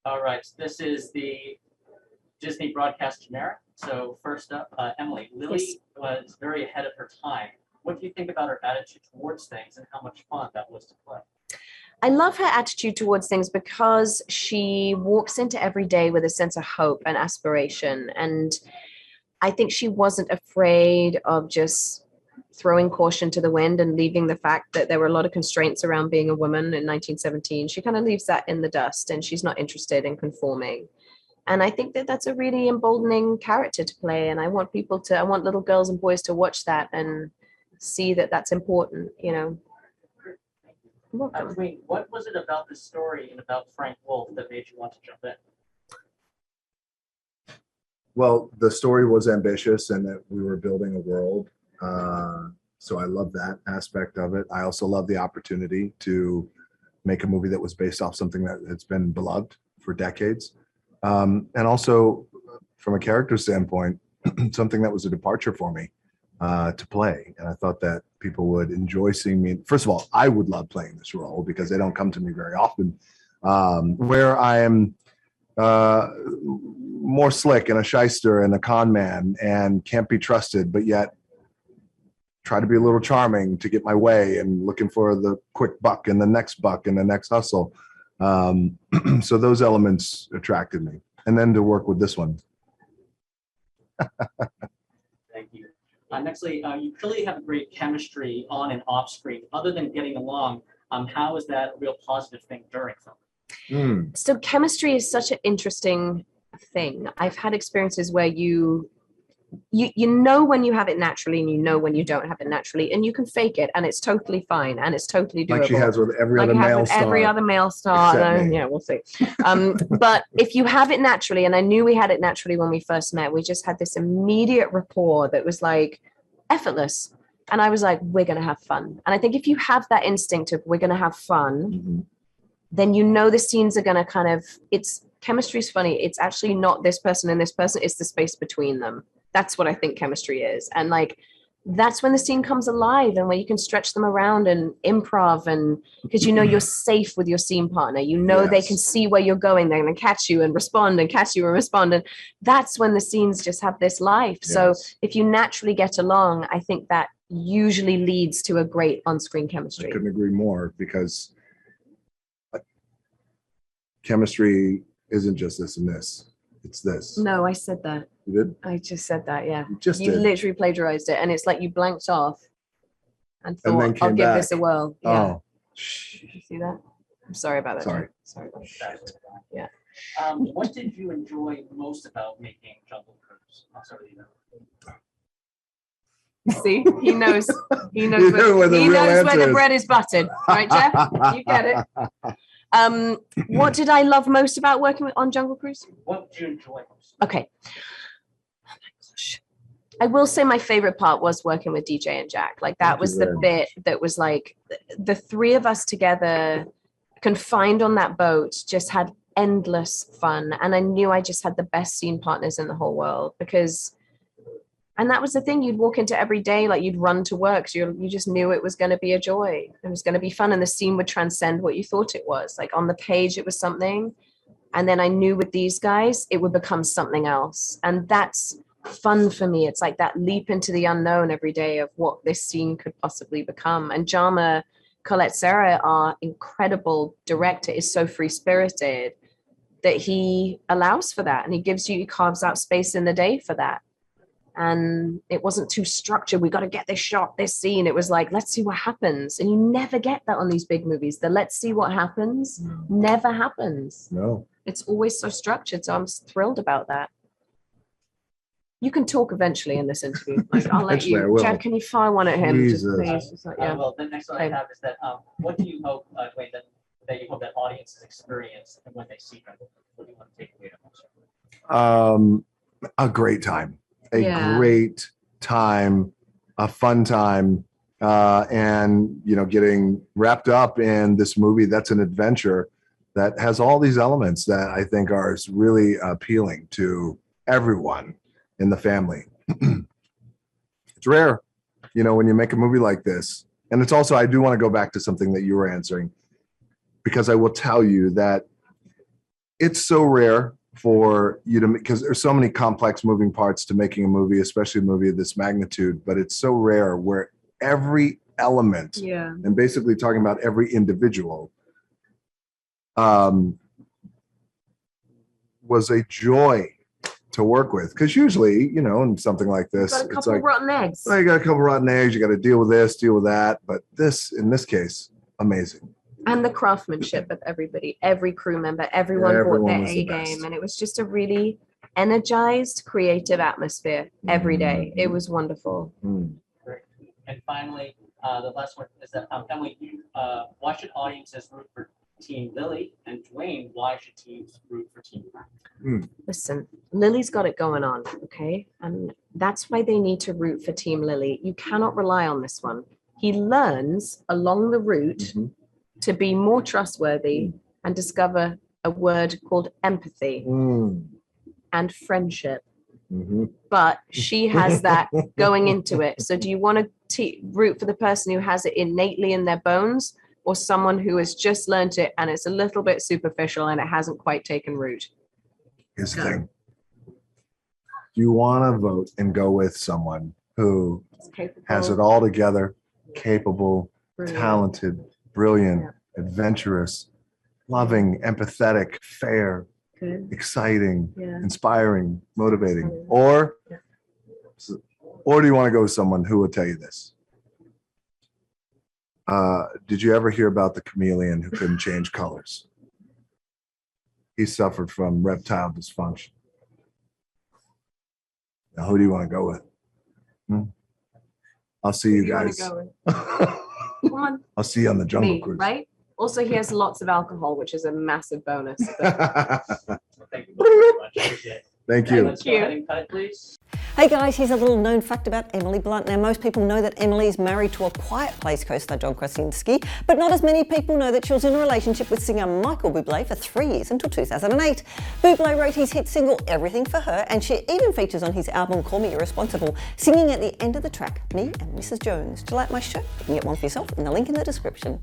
All right, so this is the Disney broadcast generic. So first up, Emily, Lily Yes. was very ahead of her time. What do you think about her attitude towards things and how much fun that was to play? I love her attitude towards things because she walks into every day with a sense of hope and aspiration. And I think she wasn't afraid of just throwing caution to the wind and leaving the fact that there were a lot of constraints around being a woman in 1917. She kind of leaves that in the dust and she's not interested in conforming. And I think that that's a really emboldening character to play. And I want I want little girls and boys to watch that and see that that's important, you know. You're welcome. Dwayne, what was it about this story and about Frank Wolf that made you want to jump in? Well, the story was ambitious and that we were building a world. So I love that aspect of it. I also love the opportunity to make a movie that was based off something that has been beloved for decades. And also from a character standpoint, something that was a departure for me to play. And I thought that people would enjoy seeing me. First of all, I would love playing this role because they don't come to me very often, where I am more slick and a shyster and a con man and can't be trusted, but yet try to be a little charming to get my way and looking for the quick buck and the next hustle. So those elements attracted me. And then to work with this one. Thank you. Nextly, you clearly have a great chemistry on and off screen. Other than getting along, how is that a real positive thing during film? So chemistry is such an interesting thing. I've had experiences where you know when you have it naturally and you know when you don't have it naturally, and you can fake it and it's totally fine and it's totally doable. Like she has with every other male star. Every other male star. Yeah, we'll see. But if you have it naturally, and I knew we had it naturally when we first met, we just had this immediate rapport that was like effortless. And I was like, we're going to have fun. And I think if you have that instinct of we're going to have fun, then you know the scenes are going to kind of, chemistry is funny. It's actually not this person and this person, it's the space between them. That's what I think chemistry is. And like, that's when the scene comes alive and where you can stretch them around and improv, and because you know you're safe with your scene partner, you know they can see where you're going, they're going to catch you and respond and catch you and respond. And that's when the scenes just have this life. So if you naturally get along, I think that usually leads to a great on-screen chemistry. I couldn't agree more, because chemistry isn't just this and this. It's this. No, I said that. You did? I just said that, yeah. You did. Literally plagiarized it. And it's like you blanked off and thought, I'll give this a whirl. Yeah. Oh. You see that? I'm sorry about that. Sorry about that. Yeah. What did you enjoy most about making Jungle Cruise? I'll start with you. See, he knows where the bread is buttered. Right, Jeff? You get it. What did I love most about working on Jungle Cruise? What did you enjoy most? Okay. Oh my gosh. I will say my favorite part was working with DJ and Jack. Like that was the bit that was like the three of us together confined on that boat just had endless fun. And I knew I just had the best scene partners in the whole world, and that was the thing. You'd walk into every day, like you'd run to work. So you just knew it was going to be a joy. It was going to be fun. And the scene would transcend what you thought it was. Like on the page, it was something. And then I knew with these guys, it would become something else. And that's fun for me. It's like that leap into the unknown every day of what this scene could possibly become. And Jaume, Collet-Serra, our incredible director, is so free-spirited that he allows for that. And he carves out space in the day for that. And it wasn't too structured. We got to get this shot, this scene. It was like, let's see what happens. And you never get that on these big movies. The let's see what happens never happens. No. It's always so structured. So I'm thrilled about that. You can talk eventually in this interview. Like, I'll let you. Chad, can you fire one at him? Just please. Just like, well, the next one I have is that what do you hope, Dwayne, that you hope that audiences experience and when they see them? What do you want to take away from this? A great time. Great time, a fun time, and getting wrapped up in this movie that's an adventure that has all these elements that I think are really appealing to everyone in the family. It's rare, when you make a movie like this. And it's also, I do want to go back to something that you were answering, because I will tell you that it's so rare for you to, because there's so many complex moving parts to making a movie, especially a movie of this magnitude, but it's so rare where every element, and basically talking about every individual, was a joy to work with. Because usually, you know, in something like this, Got a it's couple like, rotten eggs. well, you got a couple rotten eggs, you got to deal with this, deal with that. But this, in this case, amazing. And the craftsmanship of everybody, every crew member, everyone brought their was the A best. game. And it was just a really energized, creative atmosphere every day. It was wonderful. Great. And finally, the last one is that Emily, why should audiences root for Team Lily? And Dwayne, why should teams root for Team Matt? Listen, Lily's got it going on, okay? And that's why they need to root for Team Lily. You cannot rely on this one. He learns along the route to be more trustworthy and discover a word called empathy and friendship. But she has that going into it. So do you want to root for the person who has it innately in their bones, or someone who has just learned it and it's a little bit superficial and it hasn't quite taken root? Here's the thing. You want to vote and go with someone who has it all together, capable, talented, brilliant, adventurous, loving, empathetic, fair, exciting, inspiring, motivating. Or do you want to go with someone who will tell you this? Did you ever hear about the chameleon who couldn't change colors? He suffered from reptile dysfunction. Now, who do you want to go with? I'll see you guys. Come on. I'll see you on the Jungle Me, Cruise. right? Also, he has lots of alcohol, which is a massive bonus. Thank you very much. Appreciate it. Thank you. Let's go ahead and cut it, please. Hey guys, here's a little known fact about Emily Blunt. Now, most people know that Emily is married to a Quiet Place co-star John Krasinski, but not as many people know that she was in a relationship with singer Michael Bublé for 3 years until 2008. Bublé wrote his hit single Everything for her, and she even features on his album Call Me Irresponsible, singing at the end of the track, Me and Mrs. Jones. Do you like my shirt? You can get one for yourself in the link in the description.